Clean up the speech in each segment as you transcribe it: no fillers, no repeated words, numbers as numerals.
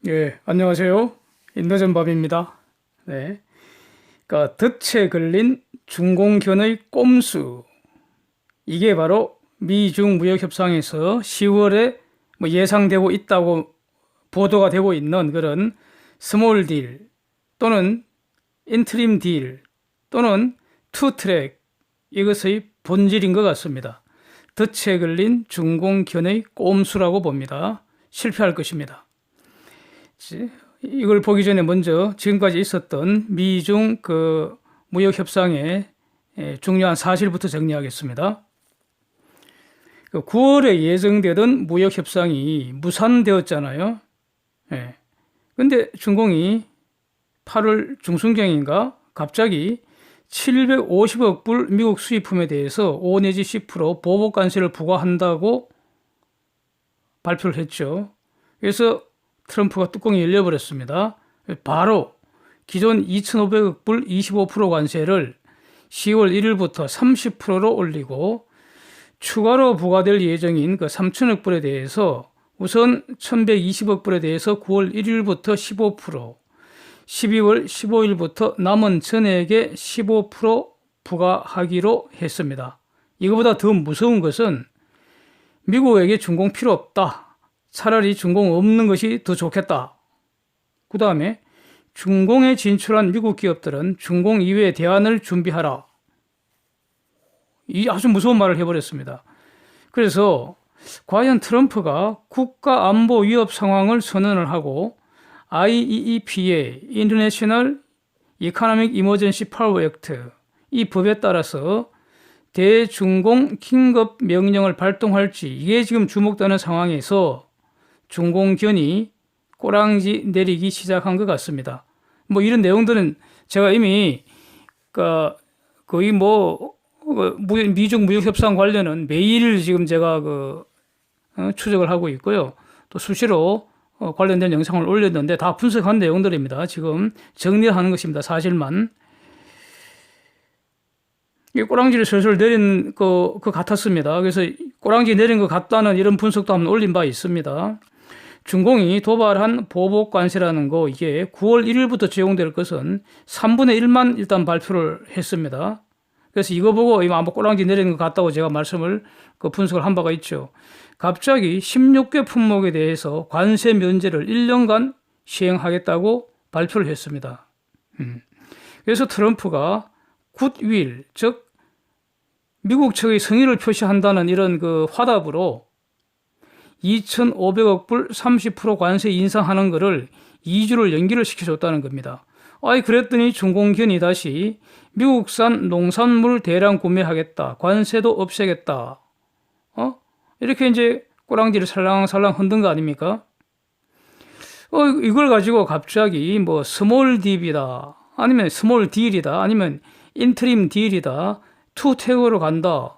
예, 안녕하세요. 인도전밥입니다. 네. 그러니까 덫에 걸린 중공견의 꼼수. 이게 바로 미중 무역 협상에서 10월에 예상되고 있다고 보도가 되고 있는 그런 스몰 딜 또는 인트림 딜 또는 투 트랙 이것의 본질인 것 같습니다. 덫에 걸린 중공견의 꼼수라고 봅니다. 실패할 것입니다. 이걸 보기 전에 먼저 지금까지 있었던 미중 무역 협상의 중요한 사실부터 정리하겠습니다. 9월에 예정되던 무역 협상이 무산되었잖아요. 예. 근데 중공이 8월 중순경인가 갑자기 750억 불 미국 수입품에 대해서 5 내지 10% 보복 관세를 부과한다고 발표를 했죠. 그래서 트럼프가 뚜껑이 열려버렸습니다. 바로 기존 2,500억 불 25% 관세를 10월 1일부터 30%로 올리고 추가로 부과될 예정인 그 3,000억 불에 대해서 우선 1,120억 불에 대해서 9월 1일부터 15%, 12월 15일부터 남은 전액에 15% 부과하기로 했습니다. 이거보다 더 무서운 것은 미국에게 준공 필요 없다. 차라리 준공 없는 것이 더 좋겠다. 그 다음에 준공에 진출한 미국 기업들은 준공 이외의 대안을 준비하라. 이 아주 무서운 말을 해버렸습니다. 그래서 과연 트럼프가 국가 안보 위협 상황을 선언을 하고 IEEPA, International Economic Emergency Power Act 이 법에 따라서 대중공 긴급 명령을 발동할지 이게 지금 주목되는 상황에서 중공견이 꼬랑지 내리기 시작한 것 같습니다. 이런 내용들은 제가 이미 거의 미중 무역 협상 관련은 매일 지금 제가 추적을 하고 있고요. 또 수시로 관련된 영상을 올렸는데 다 분석한 내용들입니다. 지금 정리하는 것입니다. 사실만. 이 꼬랑지를 슬슬 내린 것 같았습니다. 그래서 꼬랑지 내린 것 같다는 이런 분석도 한번 올린 바 있습니다. 중공이 도발한 보복 관세라는 거 이게 9월 1일부터 적용될 것은 3분의 1만 일단 발표를 했습니다. 그래서 이거 보고 아마 꼬랑지 내리는 것 같다고 제가 말씀을 분석을 한 바가 있죠. 갑자기 16개 품목에 대해서 관세 면제를 1년간 시행하겠다고 발표를 했습니다. 그래서 트럼프가 굿윌, 즉 미국 측의 성의를 표시한다는 이런 화답으로 2,500억 불 30% 관세 인상하는 것을 2주를 연기를 시켜줬다는 겁니다. 그랬더니 중공견이 다시 미국산 농산물 대량 구매하겠다. 관세도 없애겠다. 이렇게 이제 꼬랑지를 살랑살랑 흔든 거 아닙니까? 이걸 가지고 갑자기 스몰 딥이다. 아니면 스몰 딜이다. 아니면 인트림 딜이다. 투택으로 간다.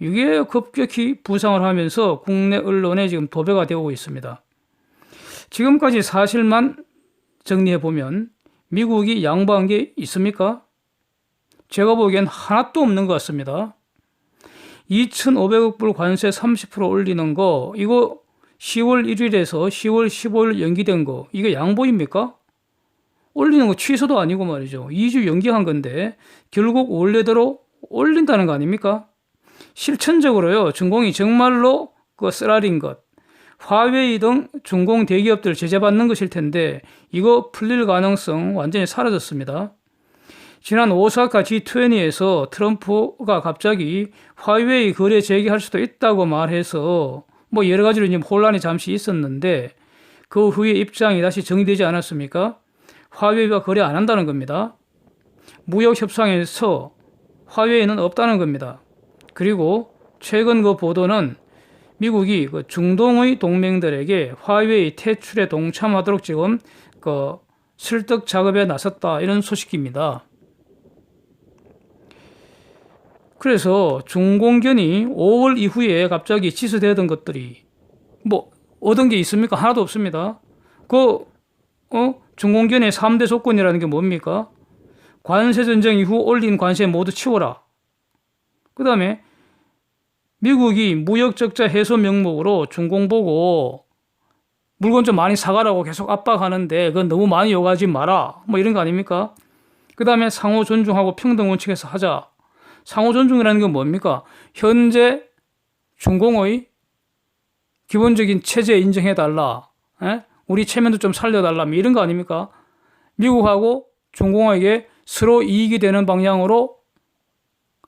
이게 급격히 부상을 하면서 국내 언론에 지금 도배가 되고 있습니다. 지금까지 사실만 정리해보면 미국이 양보한 게 있습니까? 제가 보기엔 하나도 없는 것 같습니다. 2,500억 불 관세 30% 올리는 거 이거 10월 1일에서 10월 15일 연기된 거 이게 양보입니까? 올리는 거 취소도 아니고 말이죠. 2주 연기한 건데 결국 원래대로 올린다는 거 아닙니까? 실천적으로요. 중공이 정말로 쓰라린 것, 화웨이 등 중공 대기업들 제재받는 것일 텐데 이거 풀릴 가능성 완전히 사라졌습니다. 지난 오사카 G20에서 트럼프가 갑자기 화웨이 거래 재개할 수도 있다고 말해서 여러 가지로 지금 혼란이 잠시 있었는데 그 후에 입장이 다시 정리되지 않았습니까? 화웨이가 거래 안 한다는 겁니다. 무역 협상에서 화웨이는 없다는 겁니다. 그리고 최근 보도는 미국이 중동의 동맹들에게 화웨이 퇴출에 동참하도록 지금 설득 작업에 나섰다 이런 소식입니다. 그래서 중공견이 5월 이후에 갑자기 취소되던 것들이 얻은 게 있습니까? 하나도 없습니다. 중공견의 3대 조건이라는 게 뭡니까? 관세 전쟁 이후 올린 관세 모두 치워라. 그 다음에 미국이 무역 적자 해소 명목으로 중공 보고 물건 좀 많이 사가라고 계속 압박하는데 그건 너무 많이 요구하지 마라. 뭐 이런 거 아닙니까? 그 다음에 상호 존중하고 평등 원칙에서 하자. 상호 존중이라는 건 뭡니까? 현재 중공의 기본적인 체제 인정해달라. 우리 체면도 좀 살려달라. 뭐 이런 거 아닙니까? 미국하고 중공에게 서로 이익이 되는 방향으로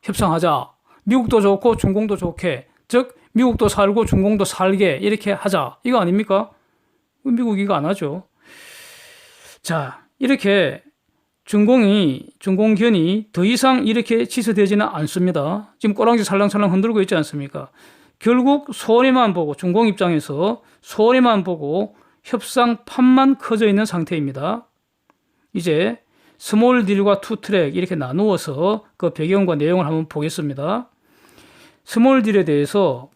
협상하자. 미국도 좋고 중공도 좋게. 즉 미국도 살고 중공도 살게 이렇게 하자. 이거 아닙니까? 미국이 이거 안 하죠. 자, 이렇게 중공견이 더 이상 이렇게 치서되지는 않습니다. 지금 꼬랑지 살랑살랑 흔들고 있지 않습니까? 결국 손해만 보고 중공 입장에서 손해만 보고 협상판만 커져 있는 상태입니다. 이제 스몰 딜과 투 트랙 이렇게 나누어서 그 배경과 내용을 한번 보겠습니다. 스몰 딜에 대해서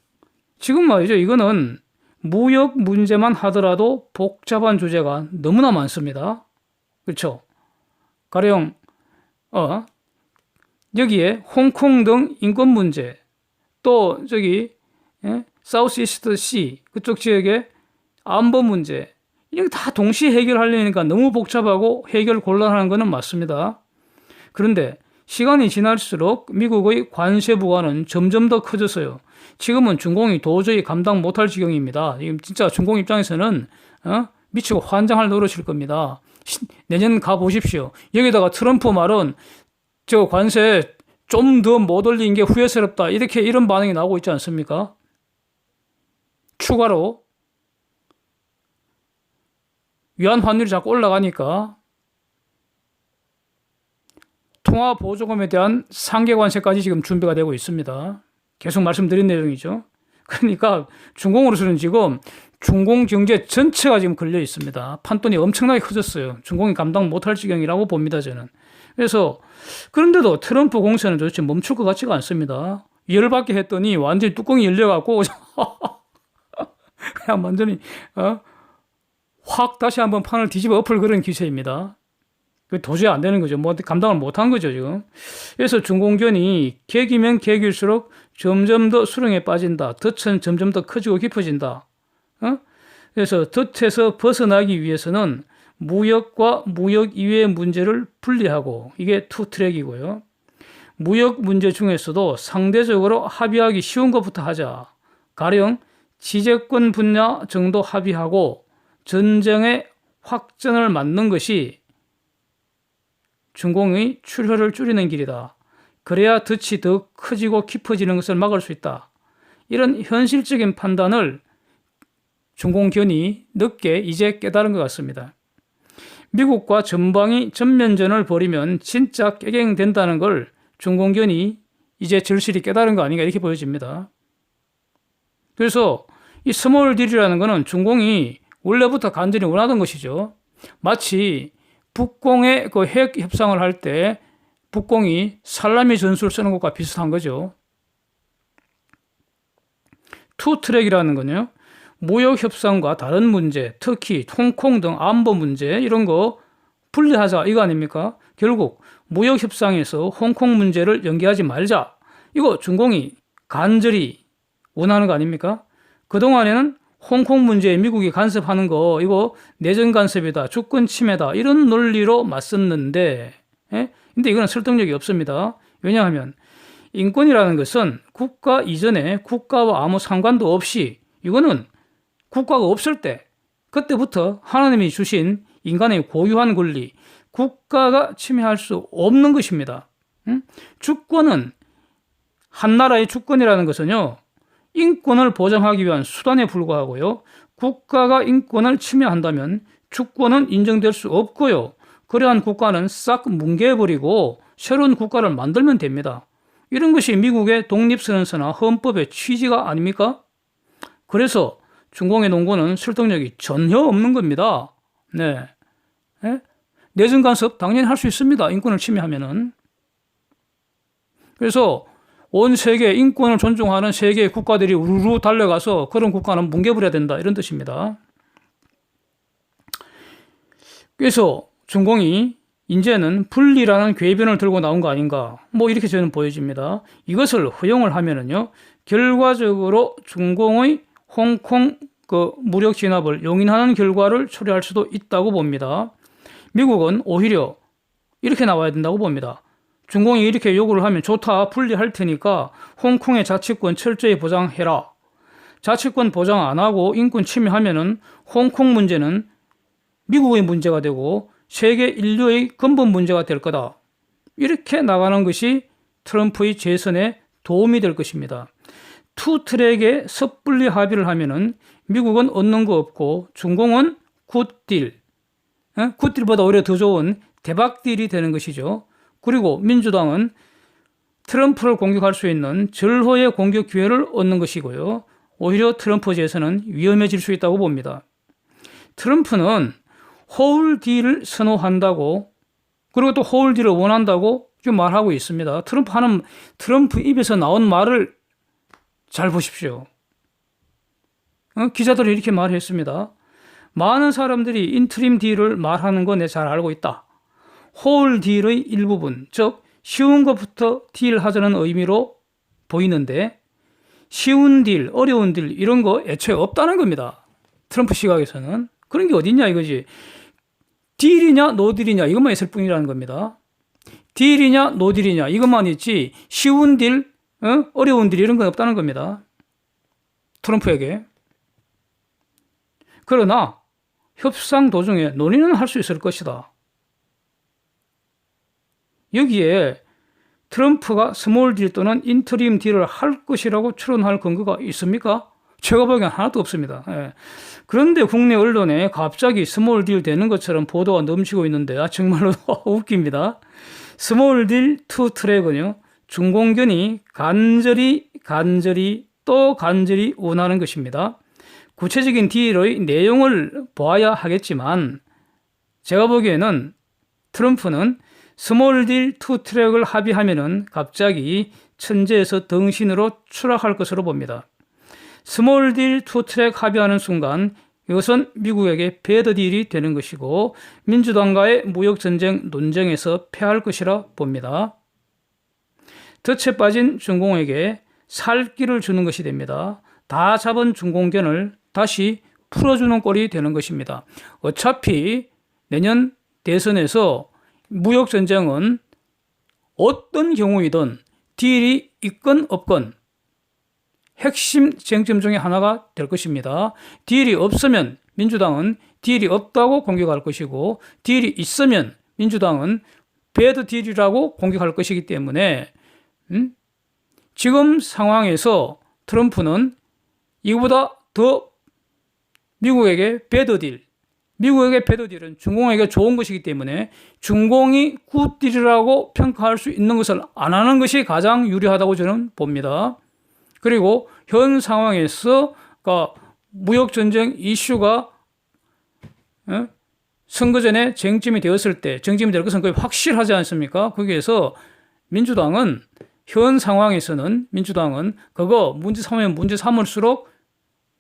지금 말이죠. 이거는 무역 문제만 하더라도 복잡한 주제가 너무나 많습니다. 그렇죠? 가령 여기에 홍콩 등 인권 문제, 또 저기 사우스 이스트 시 그쪽 지역의 안보 문제, 이게 다 동시에 해결하려니까 너무 복잡하고 해결 곤란한 것은 맞습니다. 그런데 시간이 지날수록 미국의 관세 부과는 점점 더 커졌어요. 지금은 중공이 도저히 감당 못할 지경입니다. 지금 진짜 중공 입장에서는 미치고 환장할 노릇일 겁니다. 내년 가보십시오. 여기다가 트럼프 말은 저 관세 좀 더 못 올린 게 후회스럽다. 이런 반응이 나오고 있지 않습니까? 추가로 위안 환율이 자꾸 올라가니까 통화 보조금에 대한 상계 관세까지 지금 준비가 되고 있습니다. 계속 말씀드린 내용이죠. 그러니까 중공으로서는 지금 중공 경제 전체가 지금 걸려 있습니다. 판돈이 엄청나게 커졌어요. 중공이 감당 못할 지경이라고 봅니다, 저는. 그래서 그런데도 트럼프 공세는 도대체 멈출 것 같지가 않습니다. 열받게 했더니 완전히 뚜껑이 열려갖고 그냥 완전히 확 다시 한번 판을 뒤집어 엎을 그런 기세입니다. 도저히 안 되는 거죠. 뭐 감당을 못한 거죠, 지금. 그래서 중공견이 객이면 객일수록 점점 더 수렁에 빠진다. 덫은 점점 더 커지고 깊어진다. 그래서 덫에서 벗어나기 위해서는 무역과 무역 이외의 문제를 분리하고, 이게 투 트랙이고요. 무역 문제 중에서도 상대적으로 합의하기 쉬운 것부터 하자. 가령 지재권 분야 정도 합의하고 전쟁의 확전을 막는 것이 중공의 출혈을 줄이는 길이다. 그래야 덫이 더 커지고 깊어지는 것을 막을 수 있다. 이런 현실적인 판단을 중공견이 늦게 이제 깨달은 것 같습니다. 미국과 전방이 전면전을 벌이면 진짜 깨갱된다는 걸 중공견이 이제 절실히 깨달은 거 아닌가 이렇게 보여집니다. 그래서 이 스몰 딜이라는 것은 중공이 원래부터 간절히 원하던 것이죠. 마치 북공의 그 핵 협상을 할 때 북공이 살라미 전술을 쓰는 것과 비슷한 거죠. 투 트랙이라는 건요, 무역 협상과 다른 문제, 특히 홍콩 등 안보 문제 이런 거 분리하자 이거 아닙니까? 결국 무역 협상에서 홍콩 문제를 연기하지 말자. 이거 중공이 간절히 원하는 거 아닙니까? 그동안에는 홍콩 문제에 미국이 간섭하는 거 이거 내전 간섭이다, 주권 침해다 이런 논리로 맞섰는데, 근데 이거는 설득력이 없습니다. 왜냐하면 인권이라는 것은 국가 이전에 국가와 아무 상관도 없이, 이거는 국가가 없을 때 그때부터 하나님이 주신 인간의 고유한 권리, 국가가 침해할 수 없는 것입니다. 주권은, 한 나라의 주권이라는 것은요, 인권을 보장하기 위한 수단에 불과하고요, 국가가 인권을 침해한다면 주권은 인정될 수 없고요, 그러한 국가는 싹 뭉개버리고 새로운 국가를 만들면 됩니다. 이런 것이 미국의 독립선언서나 헌법의 취지가 아닙니까? 그래서 중공의 농구는 설득력이 전혀 없는 겁니다. 네. 내전 간섭 당연히 할 수 있습니다. 인권을 침해하면은. 그래서 온 세계 인권을 존중하는 세계의 국가들이 우르르 달려가서 그런 국가는 뭉개버려야 된다 이런 뜻입니다. 그래서 중공이 이제는 분리라는 궤변을 들고 나온 거 아닌가, 뭐 이렇게 저는 보여집니다. 이것을 허용을 하면은요, 결과적으로 중공의 홍콩 그 무력 진압을 용인하는 결과를 초래할 수도 있다고 봅니다. 미국은 오히려 이렇게 나와야 된다고 봅니다. 중공이 이렇게 요구를 하면 좋다, 분리할 테니까 홍콩의 자치권 철저히 보장해라. 자치권 보장 안 하고 인권 침해하면은 홍콩 문제는 미국의 문제가 되고 세계 인류의 근본 문제가 될 거다. 이렇게 나가는 것이 트럼프의 재선에 도움이 될 것입니다. 투 트랙에 섣불리 합의를 하면은 미국은 얻는 거 없고 중공은 굿딜, 굿딜보다 오히려 더 좋은 대박딜이 되는 것이죠. 그리고 민주당은 트럼프를 공격할 수 있는 절호의 공격 기회를 얻는 것이고요. 오히려 트럼프 재선은 위험해질 수 있다고 봅니다. 트럼프는 호울딜을 선호한다고, 그리고 또 호울딜을 원한다고 지금 말하고 있습니다. 트럼프 입에서 나온 말을 잘 보십시오. 기자들이 이렇게 말했습니다. 많은 사람들이 인트림 딜을 말하는 거 내 잘 알고 있다. 홀 딜의 일부분, 즉 쉬운 것부터 딜하자는 의미로 보이는데 쉬운 딜, 어려운 딜 이런 거 애초에 없다는 겁니다. 트럼프 시각에서는. 그런 게 어딨냐 이거지. 딜이냐 노딜이냐 이것만 있을 뿐이라는 겁니다. 딜이냐 노딜이냐 이것만 있지 쉬운 딜, 어려운 딜 이런 건 없다는 겁니다. 트럼프에게. 그러나 협상 도중에 논의는 할 수 있을 것이다. 여기에 트럼프가 스몰 딜 또는 인터림 딜을 할 것이라고 추론할 근거가 있습니까? 제가 보기엔 하나도 없습니다. 예. 그런데 국내 언론에 갑자기 스몰 딜 되는 것처럼 보도가 넘치고 있는데 정말로 웃깁니다. 스몰 딜 투 트랙은요. 중공견이 간절히 또 간절히 원하는 것입니다. 구체적인 딜의 내용을 보아야 하겠지만 제가 보기에는 트럼프는 스몰 딜 투 트랙을 합의하면은 갑자기 천재에서 덩신으로 추락할 것으로 봅니다. 스몰 딜 투 트랙 합의하는 순간 이것은 미국에게 배드 딜이 되는 것이고 민주당과의 무역전쟁 논쟁에서 패할 것이라 봅니다. 덫에 빠진 중공에게 살기를 주는 것이 됩니다. 다 잡은 중공견을 다시 풀어주는 꼴이 되는 것입니다. 어차피 내년 대선에서 무역전쟁은 어떤 경우이든 딜이 있건 없건 핵심 쟁점 중에 하나가 될 것입니다. 딜이 없으면 민주당은 딜이 없다고 공격할 것이고 딜이 있으면 민주당은 배드 딜이라고 공격할 것이기 때문에 지금 상황에서 트럼프는 이거보다 더 미국에게 배드 딜, 미국에게 배드 딜은 중공에게 좋은 것이기 때문에 중공이 굿딜이라고 평가할 수 있는 것을 안 하는 것이 가장 유리하다고 저는 봅니다. 그리고 현 상황에서 무역전쟁 이슈가 선거 전에 쟁점이 되었을 때 쟁점이 될 것은 거의 확실하지 않습니까? 거기에서 민주당은 현 상황에서는 민주당은 그거 문제 삼으면 문제 삼을수록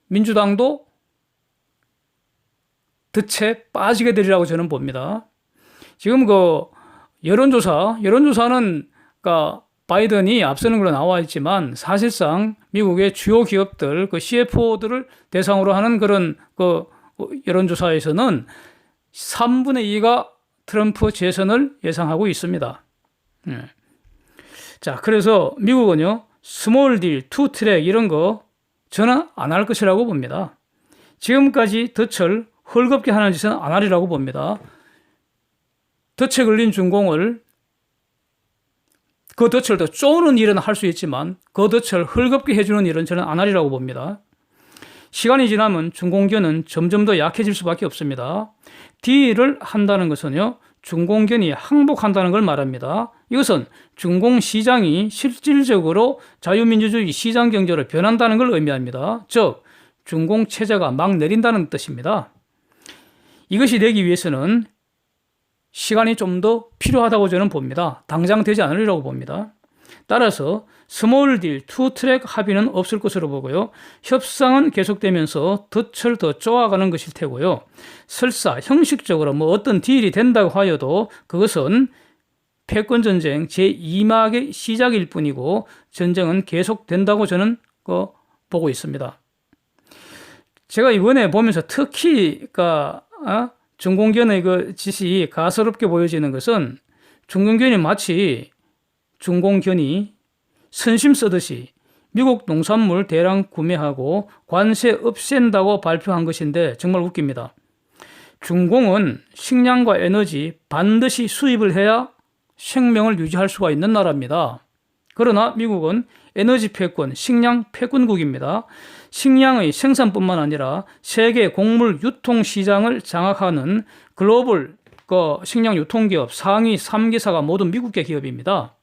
민주당도 덫에 빠지게 되리라고 저는 봅니다. 지금 여론조사는 바이든이 앞서는 걸로 나와 있지만 사실상 미국의 주요 기업들, CFO들을 대상으로 하는 그런 여론조사에서는 3분의 2가 트럼프 재선을 예상하고 있습니다. 자, 그래서 미국은요, 스몰 딜, 투 트랙 이런 거 저는 안 할 것이라고 봅니다. 지금까지 덫을 헐겁게 하는 짓은 안 하리라고 봅니다. 덫에 걸린 중공을 그 덫을 더 쪼는 일은 할 수 있지만 그 덫을 헐겁게 해주는 일은 저는 안 하리라고 봅니다. 시간이 지나면 중공견은 점점 더 약해질 수밖에 없습니다. 딜을 한다는 것은요, 중공견이 항복한다는 걸 말합니다. 이것은 중공시장이 실질적으로 자유민주주의 시장경제로 변한다는 걸 의미합니다. 즉, 중공체제가 막 내린다는 뜻입니다. 이것이 되기 위해서는 시간이 좀 더 필요하다고 저는 봅니다. 당장 되지 않으리라고 봅니다. 따라서 스몰 딜, 투 트랙 합의는 없을 것으로 보고요. 협상은 계속되면서 덫을 더 쪼아가는 것일 테고요. 설사 형식적으로 어떤 딜이 된다고 하여도 그것은 패권전쟁 제2막의 시작일 뿐이고 전쟁은 계속된다고 저는 보고 있습니다. 제가 이번에 보면서 특히 중공견의 그 짓이 가소롭게 보여지는 것은 중공견이 마치 중공견이 선심 쓰듯이 미국 농산물 대량 구매하고 관세 없앤다고 발표한 것인데 정말 웃깁니다. 중공은 식량과 에너지 반드시 수입을 해야 생명을 유지할 수가 있는 나라입니다. 그러나 미국은 에너지 패권, 식량 패권국입니다. 식량의 생산뿐만 아니라 세계 곡물 유통 시장을 장악하는 글로벌 식량 유통기업 상위 3개사가 모두 미국계 기업입니다.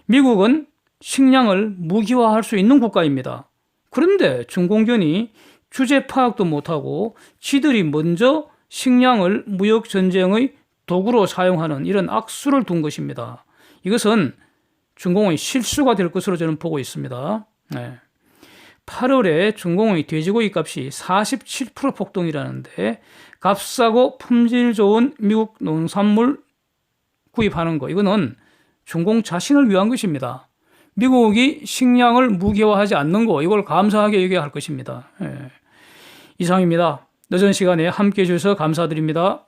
미국은 식량을 무기화할 수 있는 국가입니다. 그런데 중공견이 주제 파악도 못하고 지들이 먼저 식량을 무역 전쟁의 도구로 사용하는 이런 악수를 둔 것입니다. 이것은 중공의 실수가 될 것으로 저는 보고 있습니다. 8월에 중공의 돼지고기 값이 47% 폭등이라는데 값싸고 품질 좋은 미국 농산물 구입하는 거, 이거는 중공 자신을 위한 것입니다. 미국이 식량을 무기화하지 않는 거, 이걸 감사하게 얘기할 것입니다. 이상입니다. 늦은 시간에 함께해 주셔서 감사드립니다.